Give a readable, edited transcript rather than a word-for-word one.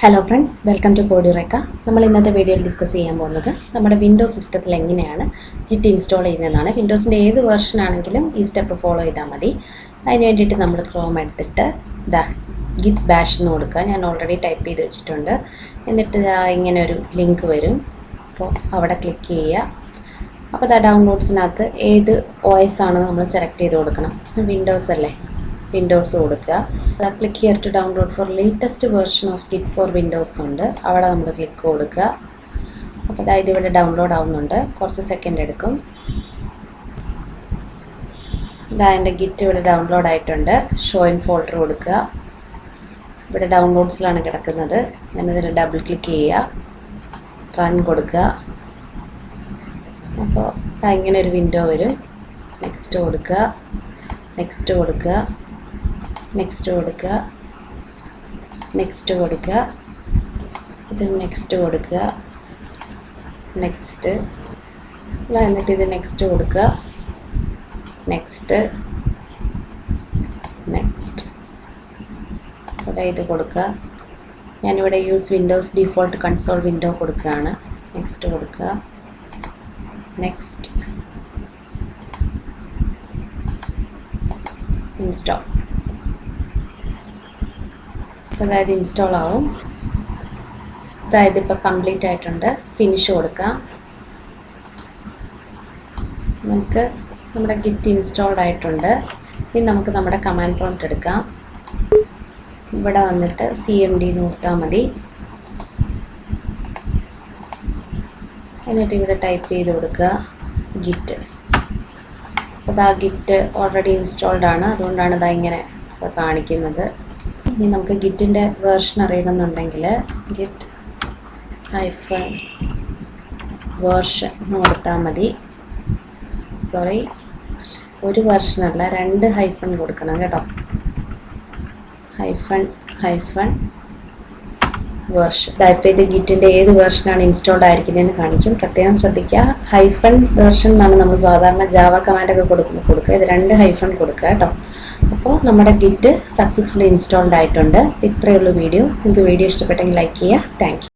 Hello friends, welcome to eureka. നമ്മൾ ഇന്നത്തെ വീഡിയോയിൽ ഡിസ്കസ് ചെയ്യാൻ പോകുന്നത് നമ്മുടെ വിൻഡോസ് സിസ്റ്റത്തിൽ എങ്ങനെയാണ് ഗിറ്റ് ഇൻസ്റ്റാൾ ചെയ്യുന്നതാണ്. വിൻഡോസിൻ്റെ ഏത് വെർഷൻ ആണെങ്കിലും ഈ സ്റ്റെപ്പ് ഫോളോ ചെയ്താൽ മതി. അതിന് വേണ്ടിയിട്ട് നമ്മൾ ക്രോം എടുത്തിട്ട് ഗിറ്റ് ബാഷ് എന്ന് കൊടുക്കുക. ഞാൻ ഓൾറെഡി ടൈപ്പ് ചെയ്ത് വെച്ചിട്ടുണ്ട്. എന്നിട്ട് ഇങ്ങനെ ഒരു ലിങ്ക് വരും. അപ്പോൾ അവിടെ ക്ലിക്ക് ചെയ്യുക. അപ്പോൾ ഡൗൺലോഡ്സിനകത്ത് ഏത് OS ആണെന്ന് നമ്മൾ സെലക്ട് ചെയ്ത് കൊടുക്കണം. വിൻഡോസ് അല്ലേ, വിൻഡോസ് കൊടുക്കുക. Click here to download for latest version of git for Windows ഉണ്ട്. അവിടെ നമ്മൾ ക്ലിക്ക് കൊടുക്കുക. അപ്പോൾ അതായത് ഇവിടെ ഡൗൺലോഡ് ആവുന്നുണ്ട്, കുറച്ച് സെക്കൻഡ് എടുക്കും. എൻ്റെ ഗിറ്റ് ഇവിടെ ഡൗൺലോഡ് ആയിട്ടുണ്ട്. ഷോ ഇൻ ഫോൾഡർ കൊടുക്കുക. ഇവിടെ ഡൗൺലോഡ്സിലാണ് കിടക്കുന്നത്. ഞാനിതിൽ ഡബിൾ ക്ലിക്ക് ചെയ്യുക, റൺ കൊടുക്കുക. അപ്പോൾ ഇങ്ങനെ ഒരു വിൻഡോ വരും. നെക്സ്റ്റ് കൊടുക്കുക, നെക്സ്റ്റ് കൊടുക്കുക, നെക്സ്റ്റ് കൊടുക്കുക, നെക്സ്റ്റ് കൊടുക്കുക, ഇത് നെക്സ്റ്റ് കൊടുക്കുക, നെക്സ്റ്റ് എന്നിട്ട് ഇത് നെക്സ്റ്റ് കൊടുക്കുക, നെക്സ്റ്റ് നെക്സ്റ്റ് ഇവിടെ ഇത് കൊടുക്കുക. ഞാനിവിടെ use Windows default console window കൊടുക്കുകയാണ്. നെക്സ്റ്റ് കൊടുക്കുക, നെക്സ്റ്റ് ഇൻസ്റ്റാൾ. അതായത് ഇൻസ്റ്റാൾ ആവും. അതായത് ഇപ്പോൾ കംപ്ലീറ്റ് ആയിട്ടുണ്ട്. ഫിനിഷ് കൊടുക്കാം. നമുക്ക് നമ്മുടെ ഗിറ്റ് ഇൻസ്റ്റാൾഡ് ആയിട്ടുണ്ട്. ഇനി നമുക്ക് നമ്മുടെ കമാൻഡ് പ്രോംപ്റ്റ് എടുക്കാം. ഇവിടെ വന്നിട്ട് CMD കൊടുത്താൽ മതി. എന്നിട്ട് ഇവിടെ ടൈപ്പ് ചെയ്ത് കൊടുക്കുക ഗിറ്റ്. അപ്പോൾ ഗിറ്റ് ഓൾറെഡി ഇൻസ്റ്റാൾഡ് ആണ്, അതുകൊണ്ടാണ് ഇങ്ങനെ കാണിക്കുന്നത്. ഇനി നമുക്ക് ഗിറ്റിൻ്റെ വേർഷൻ അറിയണമെന്നുണ്ടെങ്കിൽ ഗിറ്റ് -വേർഷൻ കൊടുത്താൽ മതി. സോറി, ഒരു വേർഷനല്ല, 2 ഹൈഫൺ കൊടുക്കണം കേട്ടോ. വേർഷൻ ടൈപ്പ് ചെയ്ത് ഗിറ്റിൻ്റെ ഏത് വേർഷനാണ് ഇൻസ്റ്റാൾഡ് ആയിരിക്കുന്നതെന്ന് കാണിക്കും. പ്രത്യേകം ശ്രദ്ധിക്കുക. വേർഷൻ എന്നാണ് നമ്മൾ സാധാരണ ജാവ കമാൻഡൊക്കെ കൊടുക്കുക. ഇത് 2 ഹൈഫൺ കൊടുക്കുക കേട്ടോ. അപ്പോൾ നമ്മുടെ ഗിറ്റ് സക്സസ്ഫുള്ളി ഇൻസ്റ്റാൾഡ് ആയിട്ടുണ്ട്. ഇത്രയേ ഉള്ളൂ വീഡിയോ. നിങ്ങൾക്ക് വീഡിയോ ഇഷ്ടപ്പെട്ടെങ്കിൽ ലൈക്ക് ചെയ്യുക. Thank you.